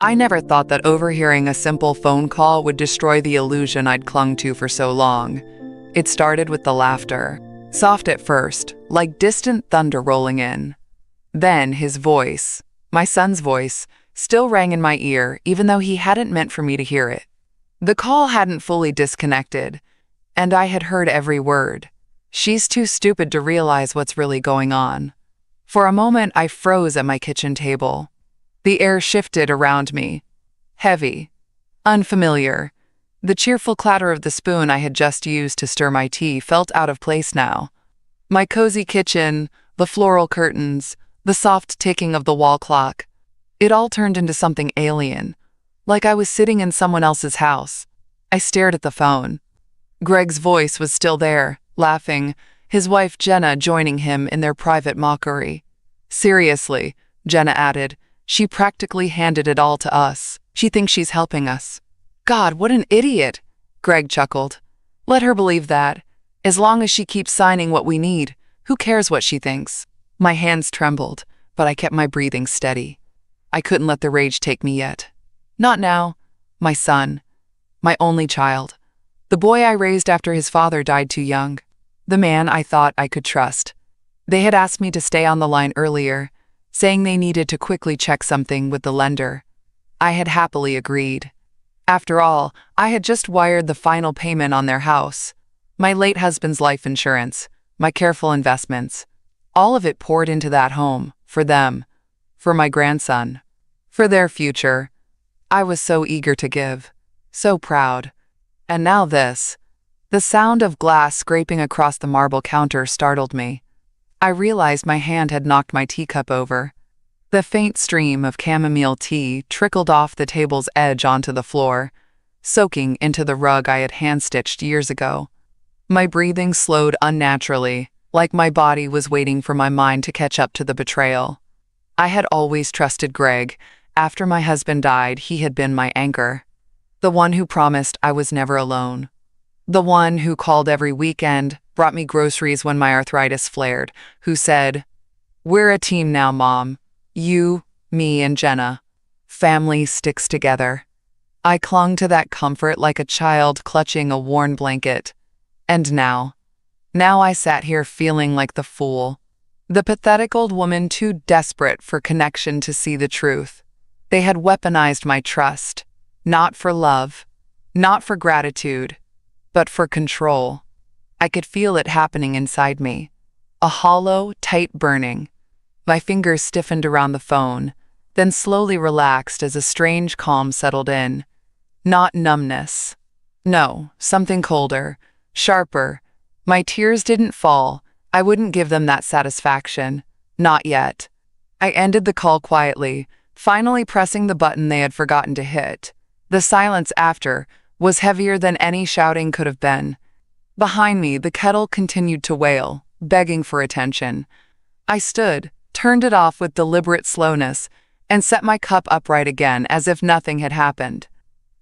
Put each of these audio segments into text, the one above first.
I never thought that overhearing a simple phone call would destroy the illusion I'd clung to for so long. It started with the laughter, soft at first, like distant thunder rolling in. Then his voice, my son's voice, still rang in my ear even though he hadn't meant for me to hear it. The call hadn't fully disconnected, and I had heard every word. She's too stupid to realize what's really going on. For a moment, I froze at my kitchen table. The air shifted around me. Heavy. Unfamiliar. The cheerful clatter of the spoon I had just used to stir my tea felt out of place now. My cozy kitchen, the floral curtains, the soft ticking of the wall clock. It all turned into something alien, like I was sitting in someone else's house. I stared at the phone. Greg's voice was still there, laughing, his wife Jenna joining him in their private mockery. Seriously, Jenna added, she practically handed it all to us. She thinks she's helping us. God, what an idiot, Greg chuckled. Let her believe that. As long as she keeps signing what we need, who cares what she thinks? My hands trembled, but I kept my breathing steady. I couldn't let the rage take me yet. Not now. My son. My only child. The boy I raised after his father died too young. The man I thought I could trust. They had asked me to stay on the line earlier, saying they needed to quickly check something with the lender. I had happily agreed. After all, I had just wired the final payment on their house. My late husband's life insurance, my careful investments. All of it poured into that home, for them, for my grandson, for their future. I was so eager to give, so proud. And now this. The sound of glass scraping across the marble counter startled me. I realized my hand had knocked my teacup over. The faint stream of chamomile tea trickled off the table's edge onto the floor, soaking into the rug I had hand-stitched years ago. My breathing slowed unnaturally, like my body was waiting for my mind to catch up to the betrayal. I had always trusted Greg. After my husband died, he had been my anchor. The one who promised I was never alone. The one who called every weekend, brought me groceries when my arthritis flared, who said, "We're a team now, Mom. You, me, and Jenna. Family sticks together." I clung to that comfort like a child clutching a worn blanket. And now I sat here feeling like the fool. The pathetic old woman too desperate for connection to see the truth. They had weaponized my trust. Not for love, not for gratitude, but for control. I could feel it happening inside me. A hollow, tight burning. My fingers stiffened around the phone, then slowly relaxed as a strange calm settled in. Not numbness. No, something colder, sharper. My tears didn't fall. I wouldn't give them that satisfaction. Not yet. I ended the call quietly, finally pressing the button they had forgotten to hit. The silence after was heavier than any shouting could have been. Behind me, the kettle continued to wail, begging for attention. I stood, turned it off with deliberate slowness, and set my cup upright again as if nothing had happened.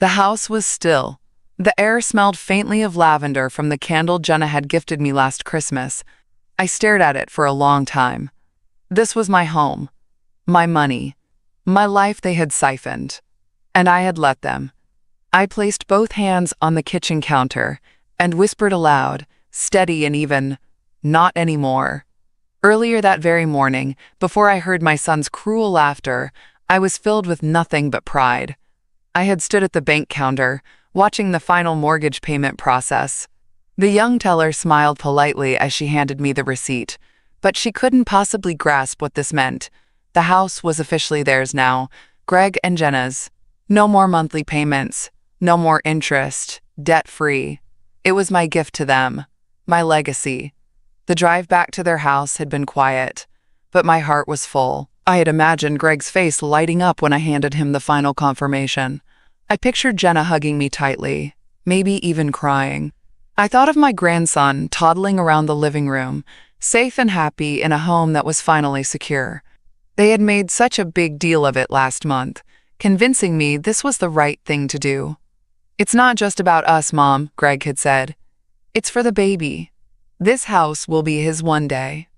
The house was still. The air smelled faintly of lavender from the candle Jenna had gifted me last Christmas. I stared at it for a long time. This was my home, my money, my life they had siphoned. And I had let them. I placed both hands on the kitchen counter and whispered aloud, steady and even, "Not anymore." Earlier that very morning, before I heard my son's cruel laughter, I was filled with nothing but pride. I had stood at the bank counter, watching the final mortgage payment process. The young teller smiled politely as she handed me the receipt, but she couldn't possibly grasp what this meant. The house was officially theirs now, Greg and Jenna's. No more monthly payments, no more interest, debt-free. It was my gift to them, my legacy. The drive back to their house had been quiet, but my heart was full. I had imagined Greg's face lighting up when I handed him the final confirmation. I pictured Jenna hugging me tightly, maybe even crying. I thought of my grandson toddling around the living room, safe and happy in a home that was finally secure. They had made such a big deal of it last month, convincing me this was the right thing to do. "It's not just about us, Mom," Greg had said. "It's for the baby. This house will be his one day.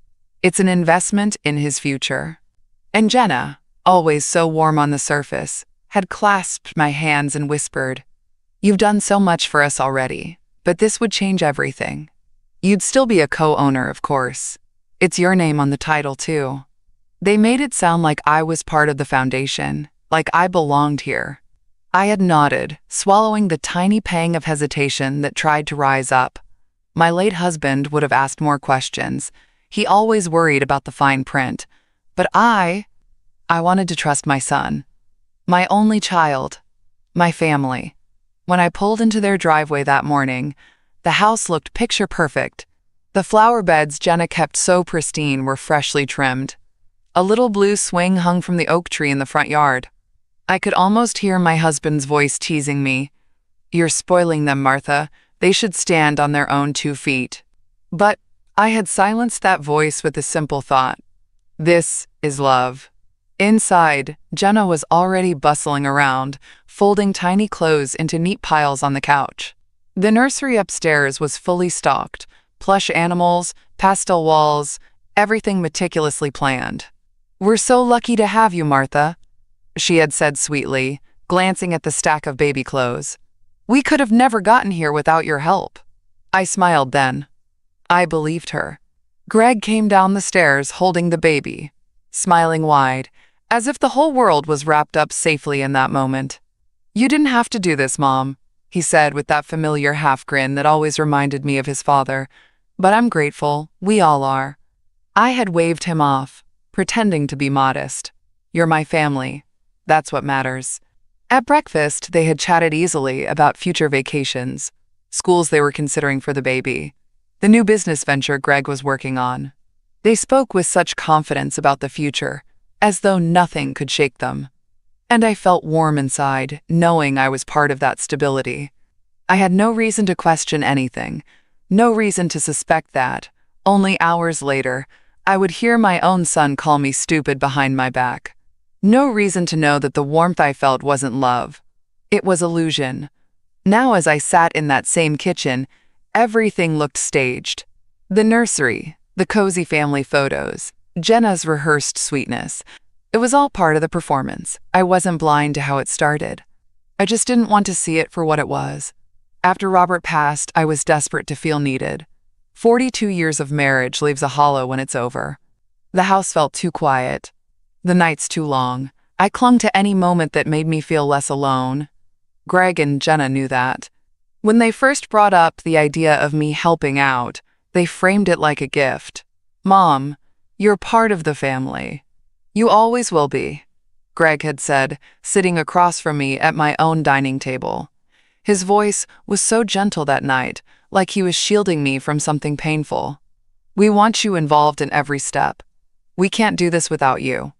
It's an investment in his future." And Jenna, always so warm on the surface, had clasped my hands and whispered, "You've done so much for us already, but this would change everything. You'd still be a co-owner, of course. It's your name on the title, too." They made it sound like I was part of the foundation, like I belonged here. I had nodded, swallowing the tiny pang of hesitation that tried to rise up. My late husband would have asked more questions. He always worried about the fine print. But I wanted to trust my son. My only child. My family. When I pulled into their driveway that morning, the house looked picture perfect. The flower beds Jenna kept so pristine were freshly trimmed. A little blue swing hung from the oak tree in the front yard. I could almost hear my husband's voice teasing me. "You're spoiling them, Martha. They should stand on their own 2 feet." But I had silenced that voice with a simple thought. This is love. Inside, Jenna was already bustling around, folding tiny clothes into neat piles on the couch. The nursery upstairs was fully stocked, plush animals, pastel walls, everything meticulously planned. "We're so lucky to have you, Martha," she had said sweetly, glancing at the stack of baby clothes. "We could have never gotten here without your help." I smiled then. I believed her. Greg came down the stairs holding the baby, smiling wide, as if the whole world was wrapped up safely in that moment. "You didn't have to do this, Mom," he said with that familiar half-grin that always reminded me of his father. "But I'm grateful. We all are." I had waved him off, pretending to be modest. "You're my family. That's what matters." At breakfast, they had chatted easily about future vacations, schools they were considering for the baby, the new business venture Greg was working on. They spoke with such confidence about the future, as though nothing could shake them. And I felt warm inside, knowing I was part of that stability. I had no reason to question anything, no reason to suspect that, only hours later, I would hear my own son call me stupid behind my back. No reason to know that the warmth I felt wasn't love. It was illusion. Now as I sat in that same kitchen, everything looked staged. The nursery, the cozy family photos, Jenna's rehearsed sweetness. It was all part of the performance. I wasn't blind to how it started. I just didn't want to see it for what it was. After Robert passed, I was desperate to feel needed. 42 years of marriage leaves a hollow when it's over. The house felt too quiet. The nights too long. I clung to any moment that made me feel less alone. Greg and Jenna knew that. When they first brought up the idea of me helping out, they framed it like a gift. "Mom, you're part of the family. You always will be," Greg had said, sitting across from me at my own dining table. His voice was so gentle that night, like he was shielding me from something painful. "We want you involved in every step. We can't do this without you."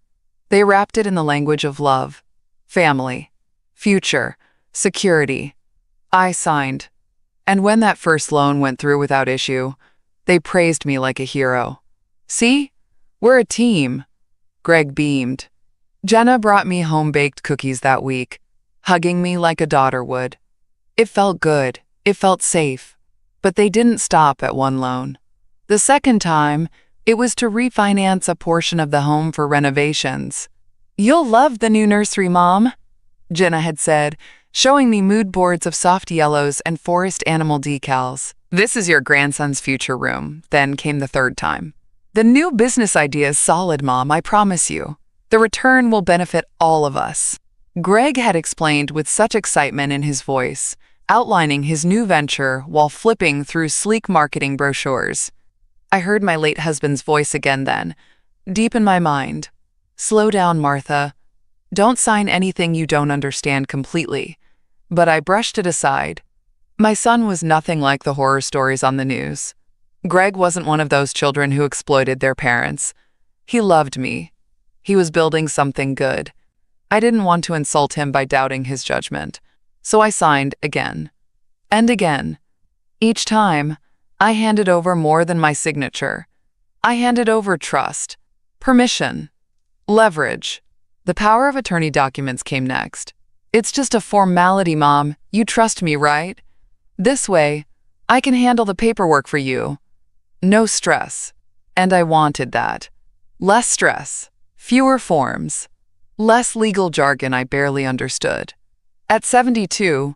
They wrapped it in the language of love, family, future, security. I signed. And when that first loan went through without issue, they praised me like a hero. "See? We're a team." Greg beamed. Jenna brought me home-baked cookies that week, hugging me like a daughter would. It felt good. It felt safe. But they didn't stop at one loan. The second time, it was to refinance a portion of the home for renovations. "You'll love the new nursery, Mom," Jenna had said, showing me mood boards of soft yellows and forest animal decals. "This is your grandson's future room," then came the third time. "The new business idea is solid, Mom, I promise you. The return will benefit all of us." Greg had explained with such excitement in his voice, outlining his new venture while flipping through sleek marketing brochures. I heard my late husband's voice again then, deep in my mind. "Slow down, Martha. Don't sign anything you don't understand completely." But I brushed it aside. My son was nothing like the horror stories on the news. Greg wasn't one of those children who exploited their parents. He loved me. He was building something good. I didn't want to insult him by doubting his judgment. So I signed again. And again. Each time, I handed over more than my signature. I handed over trust, permission, leverage. The power of attorney documents came next. "It's just a formality, Mom. You trust me, right? This way, I can handle the paperwork for you. No stress." And I wanted that. Less stress, fewer forms. less legal jargon I barely understood. At 72,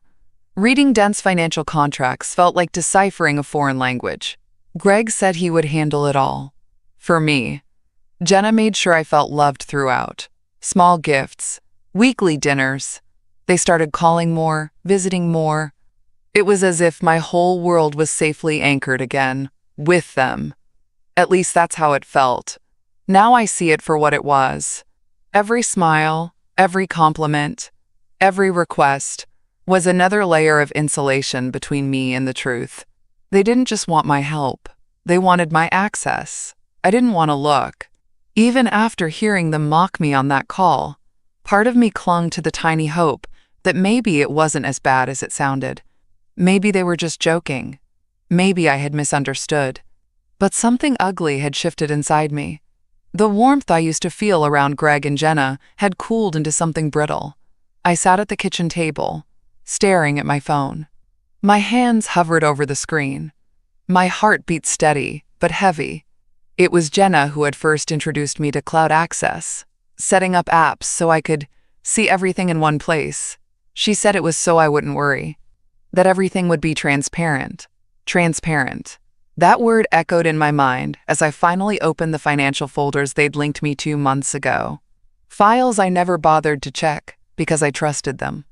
reading dense financial contracts felt like deciphering a foreign language. Greg said he would handle it all. For me, Jenna made sure I felt loved throughout. Small gifts, weekly dinners. They started calling more, visiting more. It was as if my whole world was safely anchored again, with them. At least that's how it felt. Now I see it for what it was. Every smile, every compliment, every request was another layer of insulation between me and the truth. They didn't just want my help. They wanted my access. I didn't want to look. Even after hearing them mock me on that call, part of me clung to the tiny hope that maybe it wasn't as bad as it sounded. Maybe they were just joking. Maybe I had misunderstood. But something ugly had shifted inside me. The warmth I used to feel around Greg and Jenna had cooled into something brittle. I sat at the kitchen table, staring at my phone. My hands hovered over the screen. My heart beat steady, but heavy. It was Jenna who had first introduced me to cloud access, setting up apps so I could see everything in one place. She said it was so I wouldn't worry, that everything would be transparent. Transparent. That word echoed in my mind as I finally opened the financial folders they'd linked me to months ago. Files I never bothered to check because I trusted them.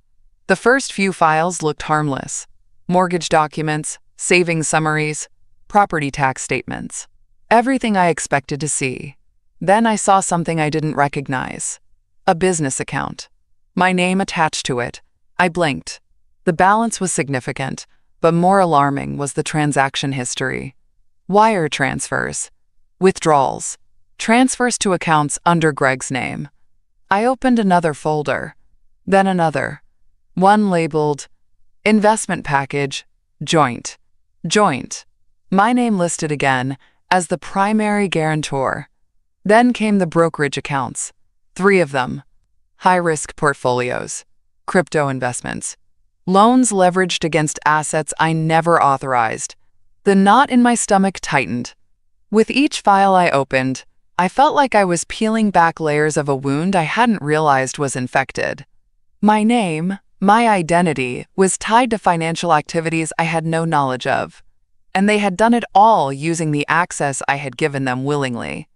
The first few files looked harmless. Mortgage documents, savings summaries, property tax statements. Everything I expected to see. Then I saw something I didn't recognize. A business account. My name attached to it. I blinked. The balance was significant, but more alarming was the transaction history. Wire transfers, withdrawals, transfers to accounts under Greg's name. I opened another folder, then another. One labeled, Investment Package, Joint. Joint. My name listed again as the primary guarantor. Then came the brokerage accounts, 3 of them. High-risk portfolios, crypto investments, loans leveraged against assets I never authorized. The knot in my stomach tightened. With each file I opened, I felt like I was peeling back layers of a wound I hadn't realized was infected. My name, my identity, was tied to financial activities I had no knowledge of, and they had done it all using the access I had given them willingly.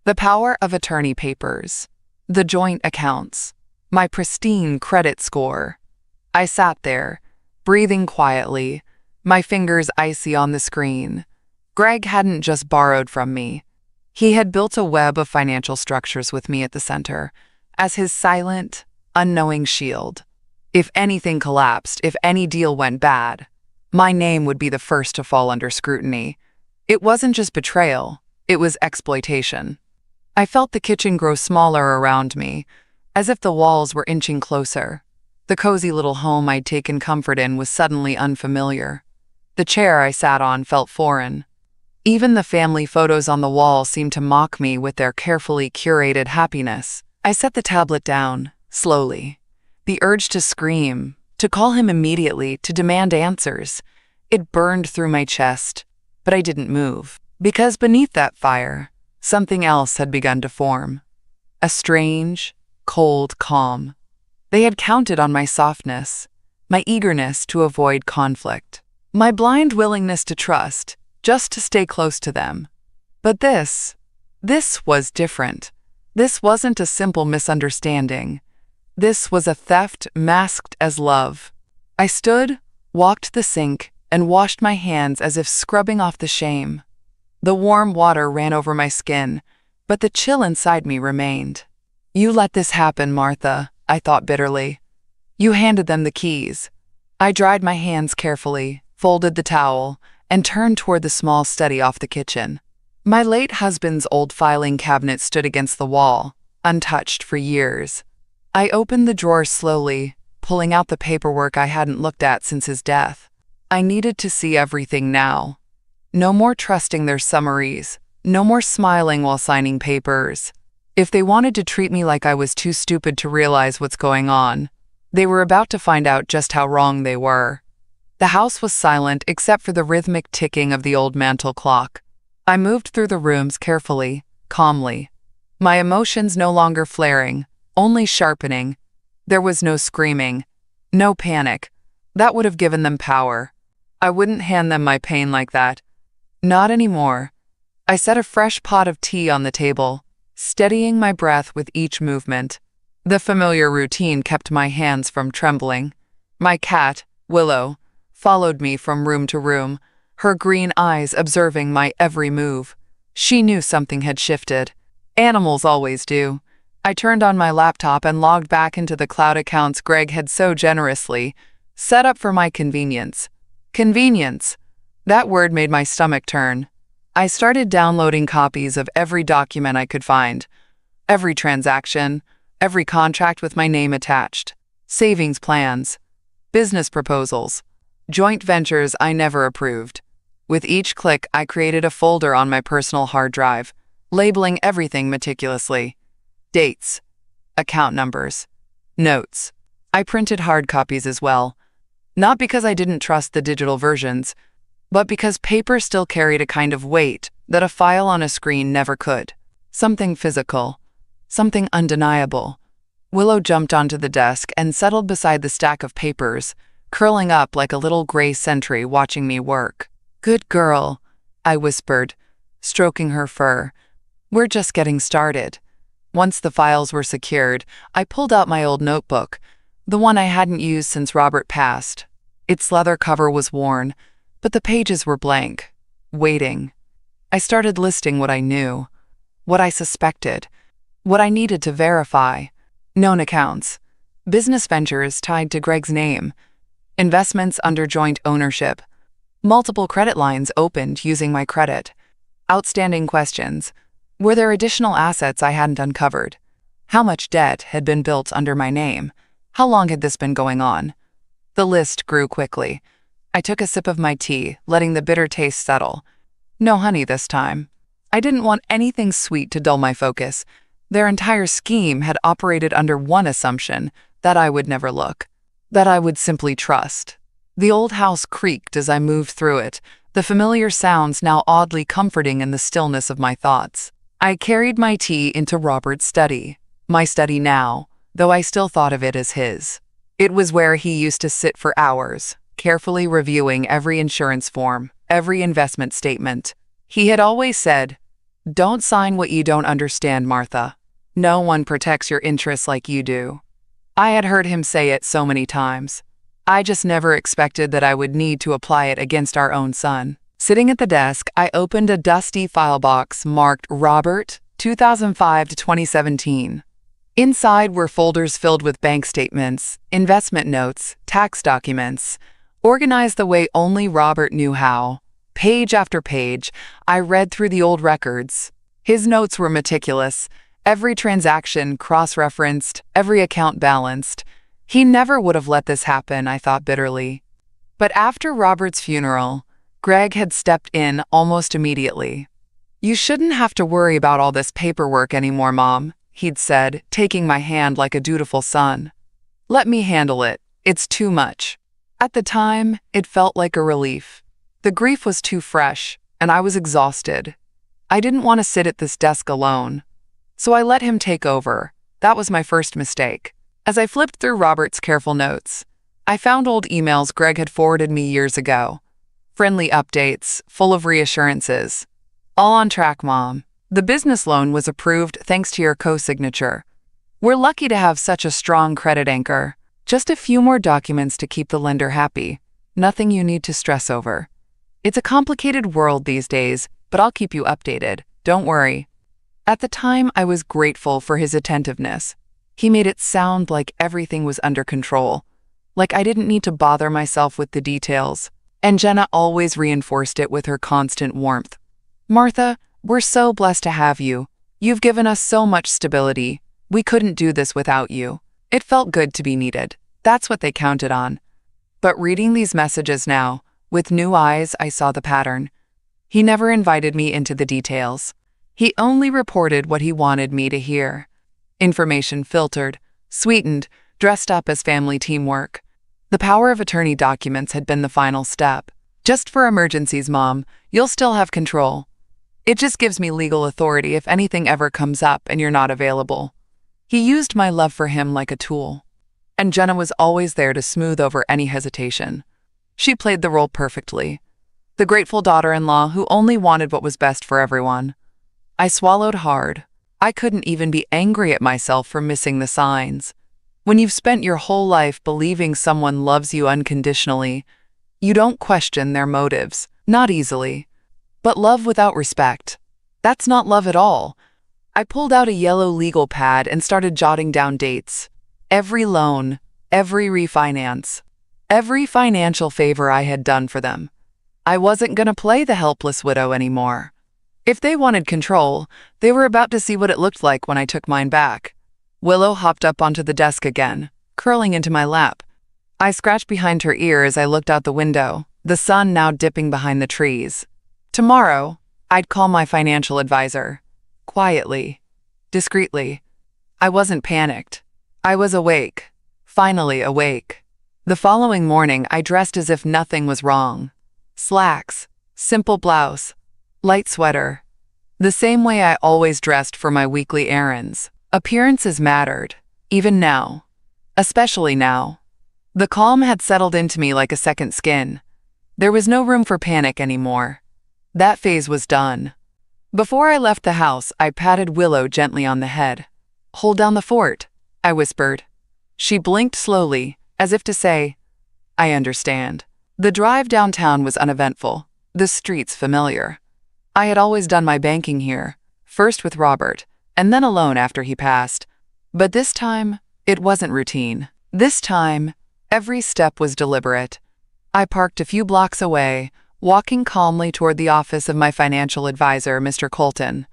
The power of attorney papers, the joint accounts, my pristine credit score. I sat there, breathing quietly, my fingers icy on the screen. Greg hadn't just borrowed from me. He had built a web of financial structures with me at the center, as his silent, unknowing shield. If anything collapsed, if any deal went bad, my name would be the first to fall under scrutiny. It wasn't just betrayal, it was exploitation. I felt the kitchen grow smaller around me, as if the walls were inching closer. The cozy little home I'd taken comfort in was suddenly unfamiliar. The chair I sat on felt foreign. Even the family photos on the wall seemed to mock me with their carefully curated happiness. I set the tablet down, slowly. The urge to scream, to call him immediately, to demand answers. It burned through my chest, but I didn't move. Because beneath that fire, something else had begun to form. A strange, cold calm. They had counted on my softness, my eagerness to avoid conflict, my blind willingness to trust, just to stay close to them. But this was different. This wasn't a simple misunderstanding. This was a theft masked as love. I stood, walked to the sink, and washed my hands as if scrubbing off the shame. The warm water ran over my skin, but the chill inside me remained. You let this happen, Martha, I thought bitterly. You handed them the keys. I dried my hands carefully, folded the towel, and turned toward the small study off the kitchen. My late husband's old filing cabinet stood against the wall, untouched for years. I opened the drawer slowly, pulling out the paperwork I hadn't looked at since his death. I needed to see everything now. No more trusting their summaries, no more smiling while signing papers. If they wanted to treat me like I was too stupid to realize what's going on, they were about to find out just how wrong they were. The house was silent except for the rhythmic ticking of the old mantel clock. I moved through the rooms carefully, calmly. My emotions no longer flaring, only sharpening. There was no screaming, no panic. That would have given them power. I wouldn't hand them my pain like that. Not anymore. I set a fresh pot of tea on the table, steadying my breath with each movement. The familiar routine kept my hands from trembling. My cat, Willow, followed me from room to room, her green eyes observing my every move. She knew something had shifted. Animals always do. I turned on my laptop and logged back into the cloud accounts Greg had so generously set up for my convenience. Convenience. That word made my stomach turn. I started downloading copies of every document I could find, every transaction, every contract with my name attached, savings plans, business proposals, joint ventures I never approved. With each click, I created a folder on my personal hard drive, labeling everything meticulously. Dates, account numbers, notes. I printed hard copies as well, not because I didn't trust the digital versions, but because paper still carried a kind of weight that a file on a screen never could. Something physical, something undeniable. Willow jumped onto the desk and settled beside the stack of papers, curling up like a little gray sentry watching me work. "Good girl," I whispered, stroking her fur. "We're just getting started." Once the files were secured, I pulled out my old notebook, the one I hadn't used since Robert passed. Its leather cover was worn, but the pages were blank, waiting. I started listing what I knew, what I suspected, what I needed to verify. Known accounts, business ventures tied to Greg's name, investments under joint ownership, multiple credit lines opened using my credit. Outstanding questions. Were there additional assets I hadn't uncovered? How much debt had been built under my name? How long had this been going on? The list grew quickly. I took a sip of my tea, letting the bitter taste settle. No honey this time. I didn't want anything sweet to dull my focus. Their entire scheme had operated under one assumption, that I would never look, that I would simply trust. The old house creaked as I moved through it, the familiar sounds now oddly comforting in the stillness of my thoughts. I carried my tea into Robert's study, my study now, though I still thought of it as his. It was where he used to sit for hours, carefully reviewing every insurance form, every investment statement. He had always said, "Don't sign what you don't understand, Martha. No one protects your interests like you do." I had heard him say it so many times. I just never expected that I would need to apply it against our own son. Sitting at the desk, I opened a dusty file box marked Robert, 2005 to 2017. Inside were folders filled with bank statements, investment notes, tax documents, organized the way only Robert knew how. Page after page, I read through the old records. His notes were meticulous, every transaction cross-referenced, every account balanced. He never would have let this happen, I thought bitterly. But after Robert's funeral, Greg had stepped in almost immediately. "You shouldn't have to worry about all this paperwork anymore, Mom," he'd said, taking my hand like a dutiful son. "Let me handle it. It's too much." At the time, it felt like a relief. The grief was too fresh, and I was exhausted. I didn't want to sit at this desk alone. So I let him take over. That was my first mistake. As I flipped through Robert's careful notes, I found old emails Greg had forwarded me years ago. Friendly updates, full of reassurances. "All on track, Mom. The business loan was approved thanks to your co-signature. We're lucky to have such a strong credit anchor. Just a few more documents to keep the lender happy. Nothing you need to stress over. It's a complicated world these days, but I'll keep you updated. Don't worry." At the time, I was grateful for his attentiveness. He made it sound like everything was under control, like I didn't need to bother myself with the details. And Jenna always reinforced it with her constant warmth. "Martha, we're so blessed to have you. You've given us so much stability. We couldn't do this without you." It felt good to be needed. That's what they counted on. But reading these messages now, with new eyes, I saw the pattern. He never invited me into the details. He only reported what he wanted me to hear. Information filtered, sweetened, dressed up as family teamwork. The power of attorney documents had been the final step. "Just for emergencies, Mom. You'll still have control. It just gives me legal authority if anything ever comes up and you're not available." He used my love for him like a tool. And Jenna was always there to smooth over any hesitation. She played the role perfectly. The grateful daughter-in-law who only wanted what was best for everyone. I swallowed hard. I couldn't even be angry at myself for missing the signs. When you've spent your whole life believing someone loves you unconditionally, you don't question their motives, not easily. But love without respect, that's not love at all. I pulled out a yellow legal pad and started jotting down dates. Every loan, every refinance, every financial favor I had done for them. I wasn't going to play the helpless widow anymore. If they wanted control, they were about to see what it looked like when I took mine back. Willow hopped up onto the desk again, curling into my lap. I scratched behind her ear as I looked out the window, the sun now dipping behind the trees. Tomorrow, I'd call my financial advisor. Quietly, discreetly. I wasn't panicked. I was awake. Finally awake. The following morning, I dressed as if nothing was wrong. Slacks, simple blouse, light sweater. The same way I always dressed for my weekly errands. Appearances mattered, even now. Especially now. The calm had settled into me like a second skin. There was no room for panic anymore. That phase was done. Before I left the house, I patted Willow gently on the head. "Hold down the fort," I whispered. She blinked slowly, as if to say, "I understand." The drive downtown was uneventful, the streets familiar. I had always done my banking here, first with Robert, and then alone after he passed. But this time, it wasn't routine. This time, every step was deliberate. I parked a few blocks away, walking calmly toward the office of my financial advisor, Mr. Colton.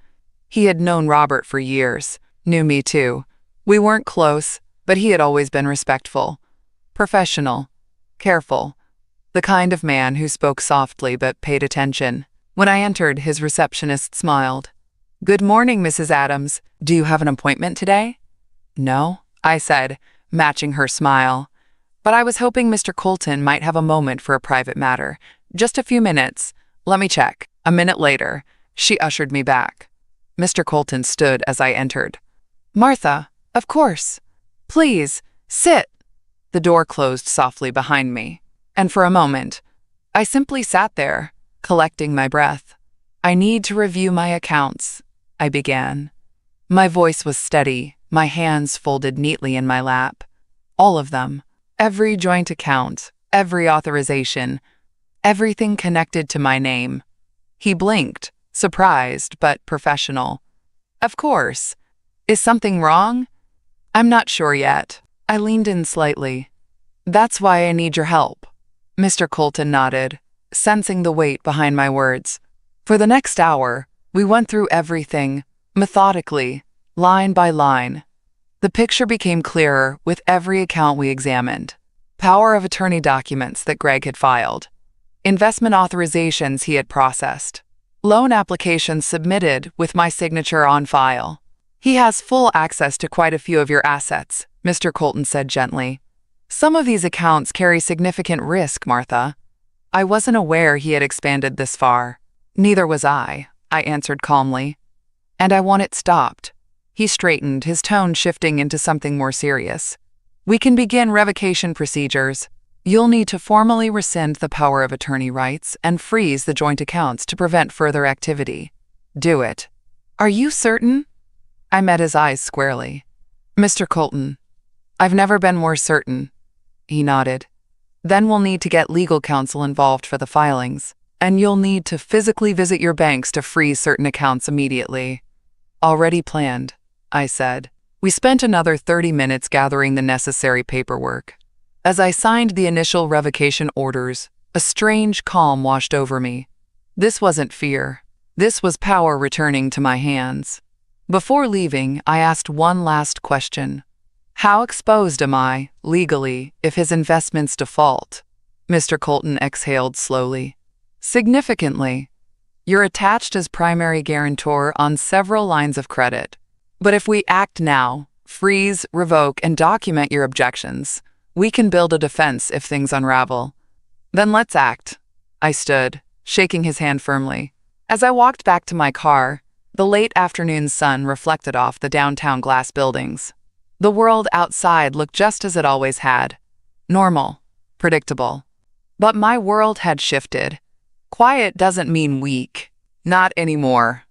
He had known Robert for years, knew me too. We weren't close, but he had always been respectful, professional, careful, the kind of man who spoke softly but paid attention. When I entered, his receptionist smiled. "Good morning, Mrs. Adams. Do you have an appointment today?" "No," I said, matching her smile. "But I was hoping Mr. Colton might have a moment for a private matter. Just a few minutes. Let me check." A minute later, she ushered me back. Mr. Colton stood as I entered. "Martha, of course. Please, sit." The door closed softly behind me, and for a moment, I simply sat there, collecting my breath. "I need to review my accounts," I began. My voice was steady, my hands folded neatly in my lap. All of them. Every joint account, every authorization, everything connected to my name. He blinked, surprised but professional. "Of course. Is something wrong?" "I'm not sure yet." I leaned in slightly. "That's why I need your help." Mr. Colton nodded, sensing the weight behind my words. For the next hour, we went through everything, methodically, line by line. The picture became clearer with every account we examined. Power of attorney documents that Greg had filed. Investment authorizations he had processed. Loan applications submitted with my signature on file. "He has full access to quite a few of your assets," Mr. Colton said gently. "Some of these accounts carry significant risk, Martha." I wasn't aware he had expanded this far. "Neither was I answered calmly. "And I want it stopped." He straightened, his tone shifting into something more serious. "We can begin revocation procedures. You'll need to formally rescind the power of attorney rights and freeze the joint accounts to prevent further activity. Do it." "Are you certain?" I met his eyes squarely. "Mr. Colton, I've never been more certain." He nodded. "Then we'll need to get legal counsel involved for the filings, and you'll need to physically visit your banks to freeze certain accounts immediately." "Already planned," I said. We spent another 30 minutes gathering the necessary paperwork. As I signed the initial revocation orders, a strange calm washed over me. This wasn't fear. This was power returning to my hands. Before leaving, I asked one last question. How exposed am I, legally, if his investments default? Mr. Colton exhaled slowly. Significantly. You're attached as primary guarantor on several lines of credit. But if we act now, freeze, revoke, and document your objections, we can build a defense if things unravel. Then let's act. I stood, shaking his hand firmly. As I walked back to my car, the late afternoon sun reflected off the downtown glass buildings. The world outside looked just as it always had. Normal, predictable. But my world had shifted. Quiet doesn't mean weak. Not anymore.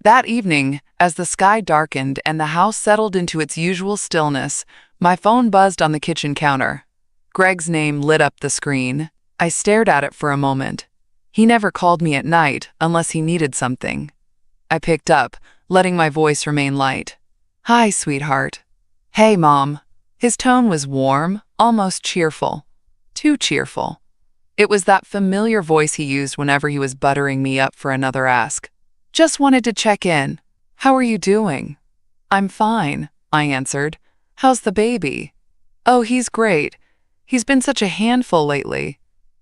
That evening, as the sky darkened and the house settled into its usual stillness, my phone buzzed on the kitchen counter. Greg's name lit up the screen. I stared at it for a moment. He never called me at night unless he needed something. I picked up, letting my voice remain light. "Hi, sweetheart." "Hey, Mom." His tone was warm, almost cheerful. Too cheerful. It was that familiar voice he used whenever he was buttering me up for another ask. "Just wanted to check in. How are you doing?" "I'm fine," I answered. "How's the baby?" "Oh, he's great. He's been such a handful lately."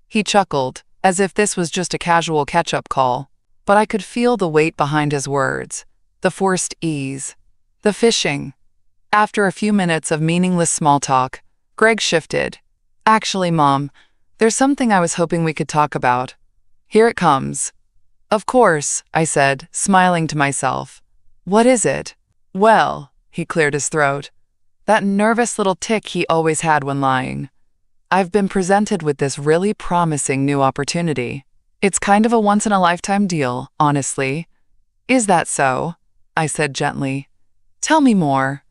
He chuckled, as if this was just a casual catch-up call, but I could feel the weight behind his words, the forced ease, the fishing. After a few minutes of meaningless small talk, Greg shifted. "Actually, Mom, there's something I was hoping we could talk about. Here it comes." "Of course," I said, smiling to myself. "What is it?" "Well," he cleared his throat, that nervous little tick he always had when lying. "I've been presented with this really promising new opportunity. It's kind of a once-in-a-lifetime deal, honestly." "Is that so?" I said gently. "Tell me more."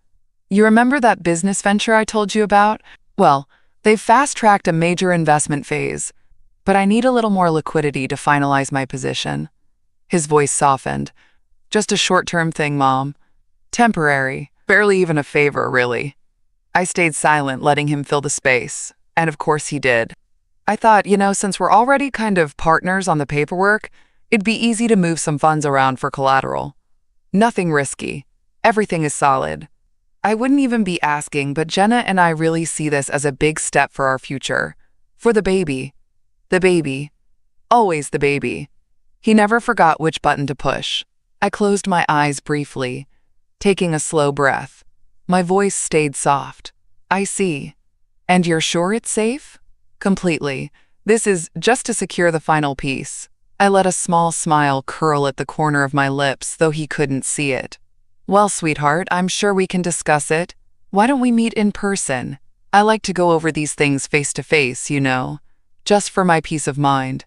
"You remember that business venture I told you about? Well, they've fast-tracked a major investment phase, but I need a little more liquidity to finalize my position." His voice softened. "Just a short-term thing, Mom. Temporary. Barely even a favor, really." I stayed silent, letting him fill the space. And of course he did. I thought, since we're already kind of partners on the paperwork, it'd be easy to move some funds around for collateral. Nothing risky. Everything is solid. I wouldn't even be asking, but Jenna and I really see this as a big step for our future. For the baby. The baby. Always the baby. He never forgot which button to push. I closed my eyes briefly, taking a slow breath. My voice stayed soft. "I see. And you're sure it's safe?" "Completely. This is just to secure the final piece." I let a small smile curl at the corner of my lips, though he couldn't see it. "Well, sweetheart, I'm sure we can discuss it. Why don't we meet in person? I like to go over these things face to face, just for my peace of mind."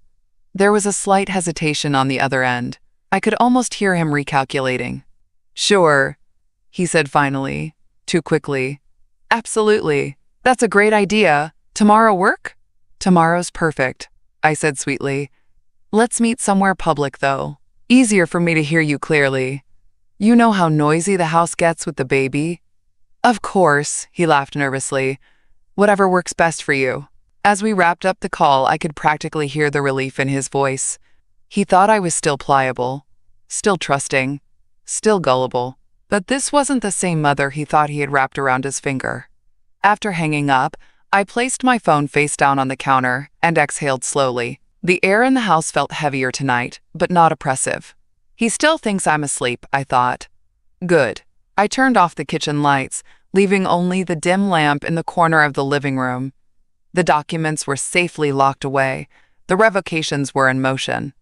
There was a slight hesitation on the other end. I could almost hear him recalculating. "Sure," he said finally, too quickly. "Absolutely. That's a great idea. Tomorrow work?" "Tomorrow's perfect," I said sweetly. "Let's meet somewhere public, though. Easier for me to hear you clearly. You know how noisy the house gets with the baby?" "Of course," he laughed nervously. "Whatever works best for you." As we wrapped up the call, I could practically hear the relief in his voice. He thought I was still pliable, still trusting, still gullible. But this wasn't the same mother he thought he had wrapped around his finger. After hanging up, I placed my phone face down on the counter and exhaled slowly. The air in the house felt heavier tonight, but not oppressive. He still thinks I'm asleep, I thought. Good. I turned off the kitchen lights, leaving only the dim lamp in the corner of the living room. The documents were safely locked away. The revocations were in motion.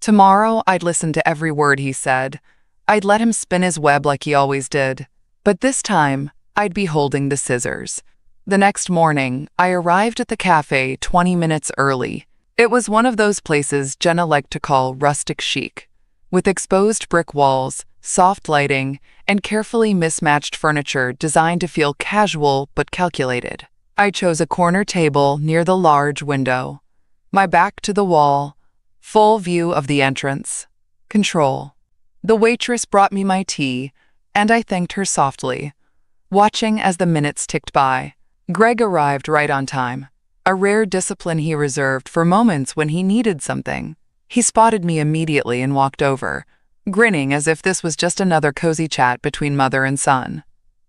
Tomorrow, I'd listen to every word he said. I'd let him spin his web like he always did. But this time, I'd be holding the scissors. The next morning, I arrived at the cafe 20 minutes early. It was one of those places Jenna liked to call rustic chic, with exposed brick walls, soft lighting, and carefully mismatched furniture designed to feel casual but calculated. I chose a corner table near the large window, my back to the wall, full view of the entrance. Control. The waitress brought me my tea, and I thanked her softly, watching as the minutes ticked by. Greg arrived right on time, a rare discipline he reserved for moments when he needed something. He spotted me immediately and walked over, grinning as if this was just another cozy chat between mother and son.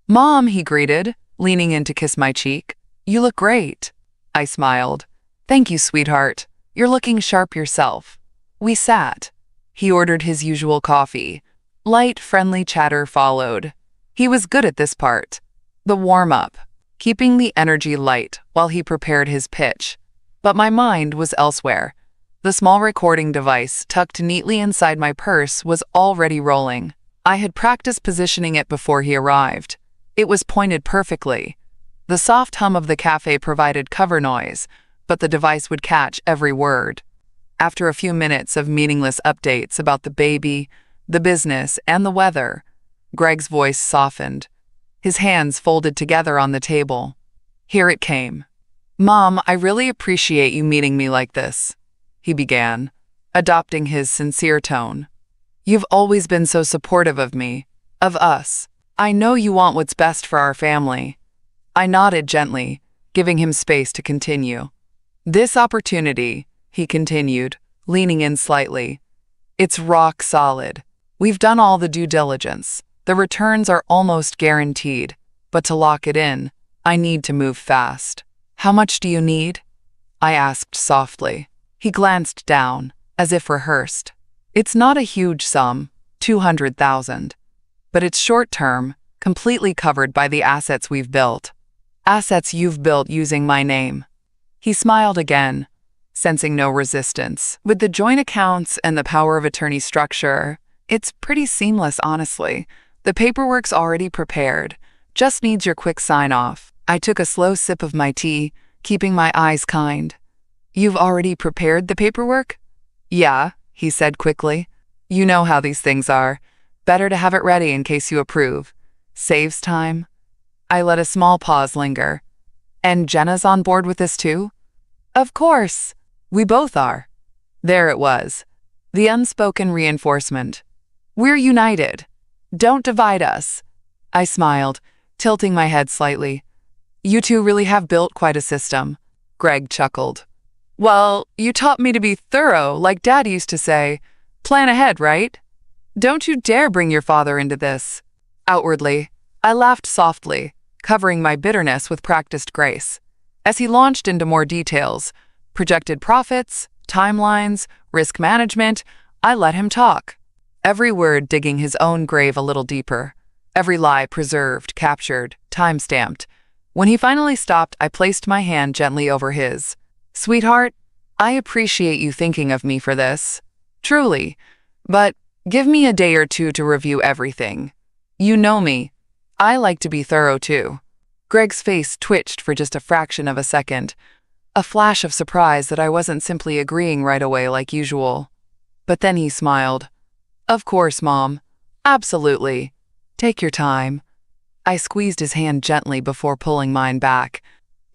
"Mom," he greeted, leaning in to kiss my cheek. "You look great." I smiled. "Thank you, sweetheart. You're looking sharp yourself." We sat. He ordered his usual coffee. Light, friendly chatter followed. He was good at this part, the warm-up, keeping the energy light while he prepared his pitch. But my mind was elsewhere. The small recording device tucked neatly inside my purse was already rolling. I had practiced positioning it before he arrived. It was pointed perfectly. The soft hum of the cafe provided cover noise, but the device would catch every word. After a few minutes of meaningless updates about the baby, the business, and the weather, Greg's voice softened. His hands folded together on the table. Here it came. "Mom, I really appreciate you meeting me like this," he began, adopting his sincere tone. "You've always been so supportive of me, of us. I know you want what's best for our family." I nodded gently, giving him space to continue. "This opportunity," he continued, leaning in slightly, "it's rock solid. We've done all the due diligence. The returns are almost guaranteed, but to lock it in, I need to move fast." "How much do you need?" I asked softly. He glanced down, as if rehearsed. "It's not a huge sum, 200,000, but it's short-term, completely covered by the assets we've built. Assets you've built using my name." He smiled again, sensing no resistance. "With the joint accounts and the power of attorney structure, it's pretty seamless, honestly. The paperwork's already prepared, just needs your quick sign-off." I took a slow sip of my tea, keeping my eyes kind. "You've already prepared the paperwork?" "Yeah," he said quickly. "You know how these things are. Better to have it ready in case you approve. Saves time." I let a small pause linger. "And Jenna's on board with this too?" "Of course. We both are." There it was, the unspoken reinforcement. "We're united. Don't divide us." I smiled, tilting my head slightly. "You two really have built quite a system." Greg chuckled. "Well, you taught me to be thorough, like Dad used to say. Plan ahead, right? Don't you dare bring your father into this." Outwardly, I laughed softly, covering my bitterness with practiced grace. As he launched into more details, projected profits, timelines, risk management, I let him talk. Every word digging his own grave a little deeper. Every lie preserved, captured, time-stamped. When he finally stopped, I placed my hand gently over his. "Sweetheart, I appreciate you thinking of me for this. Truly. But give me a day or two to review everything. You know me. I like to be thorough too." Greg's face twitched for just a fraction of a second, a flash of surprise that I wasn't simply agreeing right away like usual. But then he smiled. "Of course, Mom. Absolutely. Take your time." I squeezed his hand gently before pulling mine back.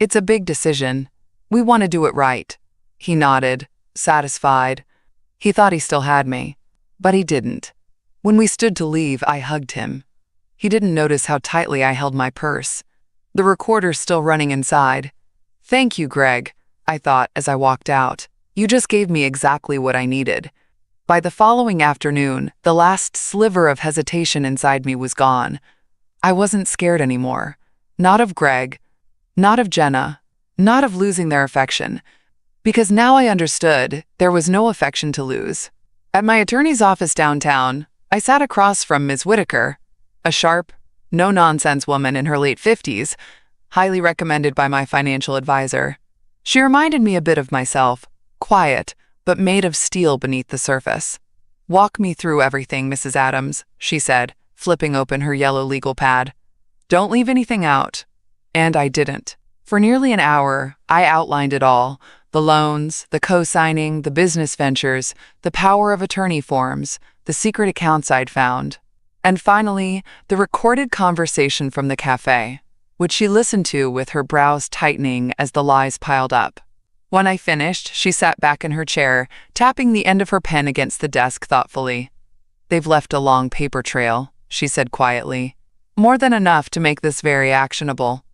"It's a big decision. We want to do it right." He nodded, satisfied. He thought he still had me, but he didn't. When we stood to leave, I hugged him. He didn't notice how tightly I held my purse, the recorder still running inside. "Thank you, Greg," I thought as I walked out. "You just gave me exactly what I needed." By the following afternoon, the last sliver of hesitation inside me was gone. I wasn't scared anymore. Not of Greg, not of Jenna, not of losing their affection, because now I understood there was no affection to lose. At my attorney's office downtown, I sat across from Ms. Whitaker, a sharp, no-nonsense woman in her late 50s, highly recommended by my financial advisor. She reminded me a bit of myself, quiet, but made of steel beneath the surface. "Walk me through everything, Mrs. Adams," she said, flipping open her yellow legal pad. "Don't leave anything out." And I didn't. For nearly an hour, I outlined it all: the loans, the co-signing, the business ventures, the power of attorney forms, the secret accounts I'd found. And finally, the recorded conversation from the cafe, which she listened to with her brows tightening as the lies piled up. When I finished, she sat back in her chair, tapping the end of her pen against the desk thoughtfully. "They've left a long paper trail," she said quietly. "More than enough to make this very actionable."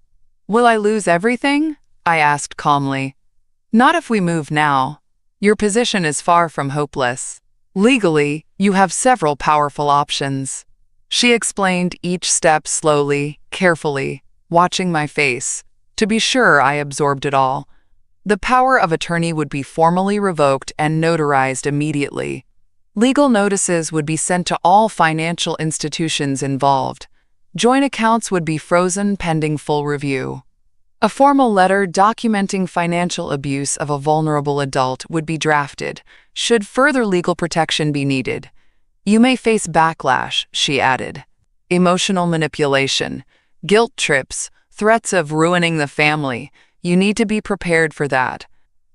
"Will I lose everything?" I asked calmly. "Not if we move now. Your position is far from hopeless. Legally, you have several powerful options." She explained each step slowly, carefully, watching my face. To be sure, I absorbed it all. The power of attorney would be formally revoked and notarized immediately. Legal notices would be sent to all financial institutions involved. Joint accounts would be frozen pending full review. A formal letter documenting financial abuse of a vulnerable adult would be drafted, should further legal protection be needed. "You may face backlash," she added. "Emotional manipulation, Guilt trips, threats of ruining the family. You need to be prepared for that.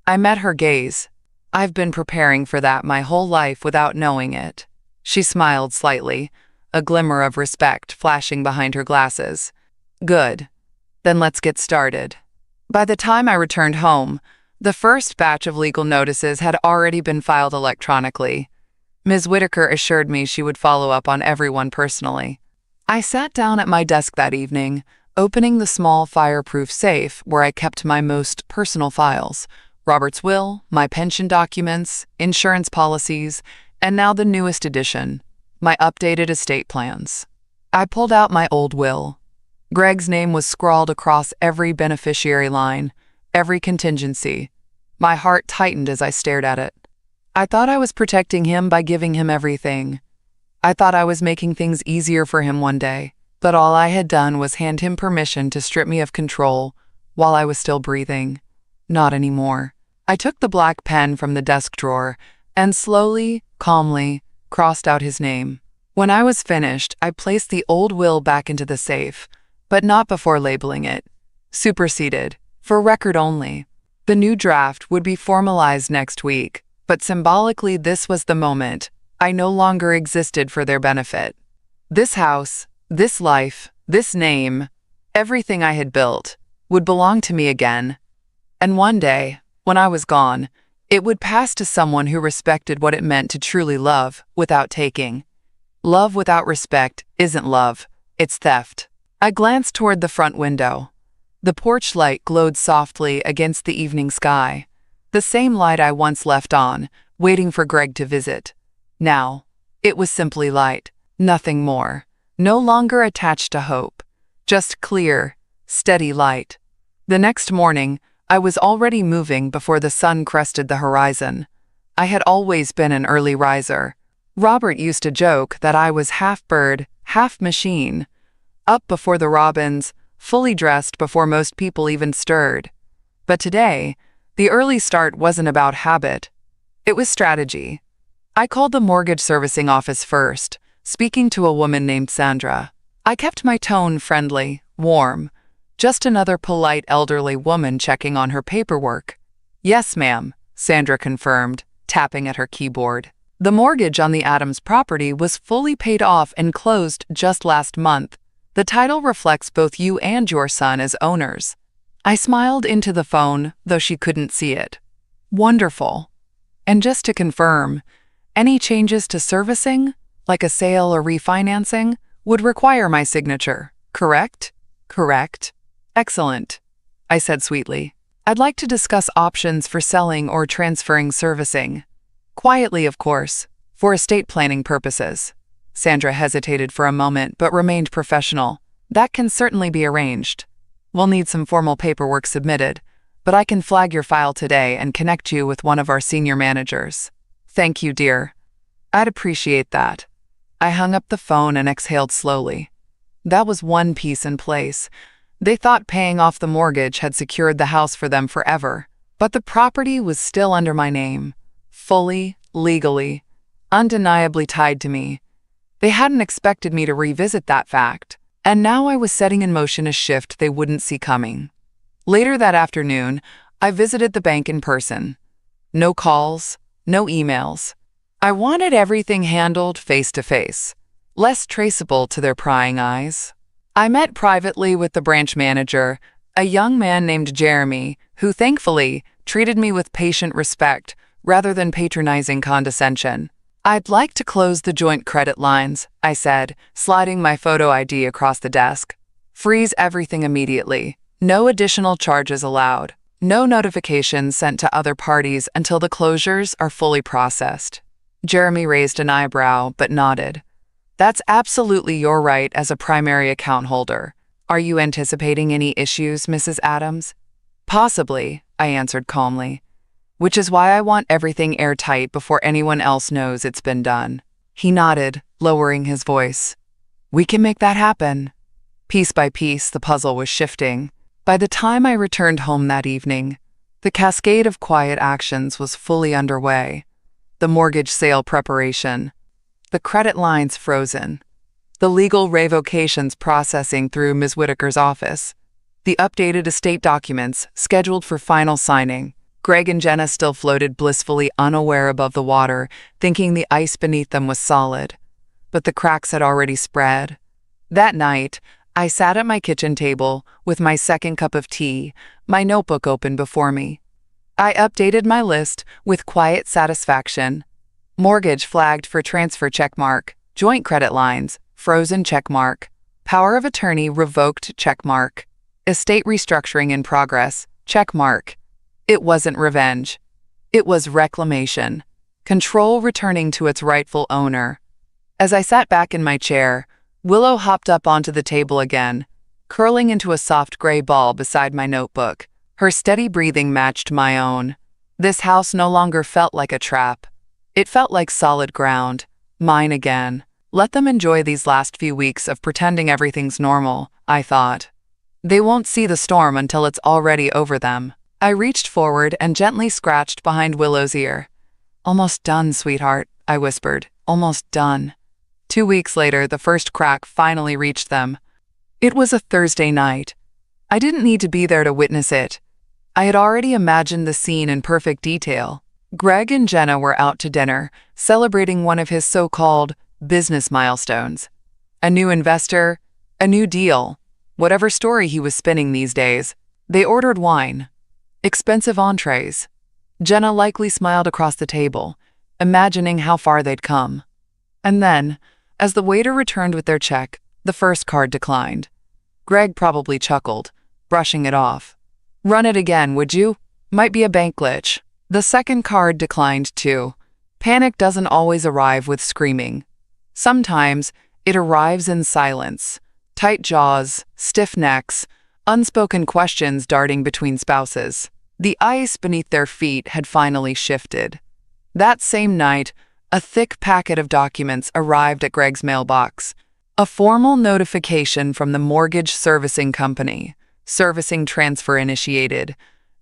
I met her gaze. I've been preparing for that my whole life without knowing it. She smiled slightly, a glimmer of respect flashing behind her glasses. Good. Then let's get started. By the time I returned home, the first batch of legal notices had already been filed electronically. Ms. Whitaker assured me she would follow up on everyone personally. I sat down at my desk that evening, opening the small fireproof safe where I kept my most personal files: Robert's will, my pension documents, insurance policies, and now the newest edition, my updated estate plans. I pulled out my old will. Greg's name was scrawled across every beneficiary line, every contingency. My heart tightened as I stared at it. I thought I was protecting him by giving him everything. I thought I was making things easier for him one day, but all I had done was hand him permission to strip me of control while I was still breathing. Not anymore. I took the black pen from the desk drawer and slowly, calmly, crossed out his name. When I was finished, I placed the old will back into the safe, but not before labeling it superseded, for record only. The new draft would be formalized next week, but symbolically this was the moment. I no longer existed for their benefit. This house, this life, this name, everything I had built, would belong to me again. And one day, when I was gone, it would pass to someone who respected what it meant to truly love without taking. Love without respect isn't love, it's theft. I glanced toward the front window. The porch light glowed softly against the evening sky, the same light I once left on, waiting for Greg to visit. Now, it was simply light, nothing more, no longer attached to hope, just clear, steady light. The next morning, I was already moving before the sun crested the horizon. I had always been an early riser. Robert used to joke that I was half bird, half machine, up before the robins, fully dressed before most people even stirred. But today, the early start wasn't about habit. It was strategy. I called the mortgage servicing office first, speaking to a woman named Sandra. I kept my tone friendly, warm, just another polite elderly woman checking on her paperwork. Yes, ma'am, Sandra confirmed, tapping at her keyboard. The mortgage on the Adams property was fully paid off and closed just last month. The title reflects both you and your son as owners. I smiled into the phone, though she couldn't see it. Wonderful. And just to confirm, any changes to servicing, like a sale or refinancing, would require my signature, correct? Correct. Excellent, I said sweetly. I'd like to discuss options for selling or transferring servicing. Quietly, of course, for estate planning purposes. Sandra hesitated for a moment but remained professional. That can certainly be arranged. We'll need some formal paperwork submitted, but I can flag your file today and connect you with one of our senior managers. Thank you, dear. I'd appreciate that. I hung up the phone and exhaled slowly. That was one piece in place. They thought paying off the mortgage had secured the house for them forever, but the property was still under my name, fully, legally, undeniably tied to me. They hadn't expected me to revisit that fact, and now I was setting in motion a shift they wouldn't see coming. Later that afternoon, I visited the bank in person. No calls, no emails. I wanted everything handled face-to-face, less traceable to their prying eyes. I met privately with the branch manager, a young man named Jeremy, who thankfully treated me with patient respect rather than patronizing condescension. I'd like to close the joint credit lines, I said, sliding my photo ID across the desk. Freeze everything immediately. No additional charges allowed. No notifications sent to other parties until the closures are fully processed. Jeremy raised an eyebrow but nodded. That's absolutely your right as a primary account holder. Are you anticipating any issues, Mrs. Adams? Possibly, I answered calmly. Which is why I want everything airtight before anyone else knows it's been done. He nodded, lowering his voice. We can make that happen. Piece by piece, the puzzle was shifting. By the time I returned home that evening, the cascade of quiet actions was fully underway. The mortgage sale preparation, the credit lines frozen, the legal revocations processing through Ms. Whitaker's office, the updated estate documents scheduled for final signing. Greg and Jenna still floated blissfully unaware above the water, thinking the ice beneath them was solid. But the cracks had already spread. That night, I sat at my kitchen table with my second cup of tea, my notebook open before me. I updated my list with quiet satisfaction. Mortgage flagged for transfer checkmark, joint credit lines, frozen checkmark, power of attorney revoked checkmark, estate restructuring in progress, checkmark. It wasn't revenge. It was reclamation. Control returning to its rightful owner. As I sat back in my chair, Willow hopped up onto the table again, curling into a soft gray ball beside my notebook. Her steady breathing matched my own. This house no longer felt like a trap. It felt like solid ground, mine again. Let them enjoy these last few weeks of pretending everything's normal, I thought. They won't see the storm until it's already over them. I reached forward and gently scratched behind Willow's ear. "Almost done, sweetheart," I whispered. "Almost done." 2 weeks later, the first crack finally reached them. It was a Thursday night. I didn't need to be there to witness it. I had already imagined the scene in perfect detail. Greg and Jenna were out to dinner, celebrating one of his so-called business milestones. A new investor, a new deal, whatever story he was spinning these days. They ordered wine. Expensive entrees. Jenna likely smiled across the table, imagining how far they'd come. And then, as the waiter returned with their check, the first card declined. Greg probably chuckled, brushing it off. "Run it again, would you? Might be a bank glitch." The second card declined too. Panic doesn't always arrive with screaming. Sometimes it arrives in silence. Tight jaws, stiff necks, unspoken questions darting between spouses. The ice beneath their feet had finally shifted. That same night, a thick packet of documents arrived at Greg's mailbox. A formal notification from the mortgage servicing company. Servicing transfer initiated.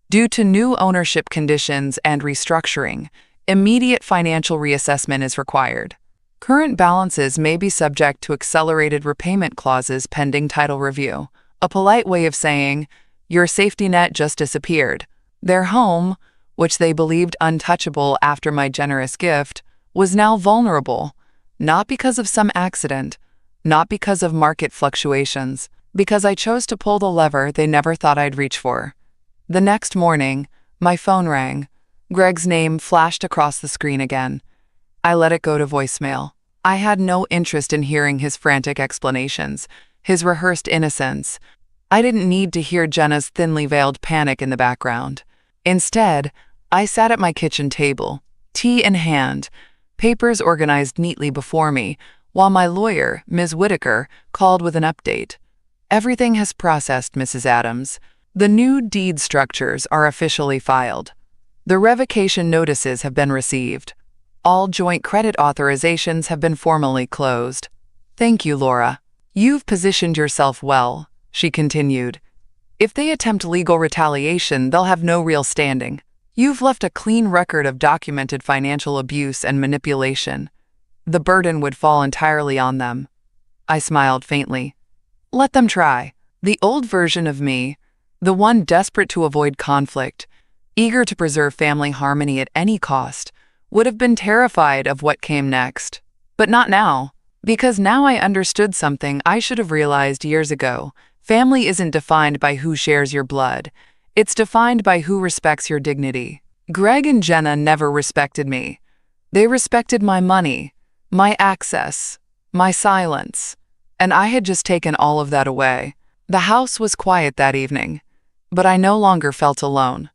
Due to new ownership conditions and restructuring, immediate financial reassessment is required. Current balances may be subject to accelerated repayment clauses pending title review. A polite way of saying, your safety net just disappeared. Their home, which they believed untouchable after my generous gift, was now vulnerable, not because of some accident, not because of market fluctuations, because I chose to pull the lever they never thought I'd reach for. The next morning, my phone rang. Greg's name flashed across the screen again. I let it go to voicemail. I had no interest in hearing his frantic explanations, his rehearsed innocence. I didn't need to hear Jenna's thinly veiled panic in the background. Instead, I sat at my kitchen table, tea in hand, papers organized neatly before me, while my lawyer, Ms. Whitaker, called with an update. "Everything has processed, Mrs. Adams. The new deed structures are officially filed. The revocation notices have been received. All joint credit authorizations have been formally closed. Thank you, Laura. You've positioned yourself well," she continued. "If they attempt legal retaliation, they'll have no real standing. You've left a clean record of documented financial abuse and manipulation. The burden would fall entirely on them." I smiled faintly. Let them try. The old version of me, the one desperate to avoid conflict, eager to preserve family harmony at any cost, would have been terrified of what came next. But not now, because now I understood something I should have realized years ago. Family isn't defined by who shares your blood. It's defined by who respects your dignity. Greg and Jenna never respected me. They respected my money, my access, my silence, and I had just taken all of that away. The house was quiet that evening, but I no longer felt alone.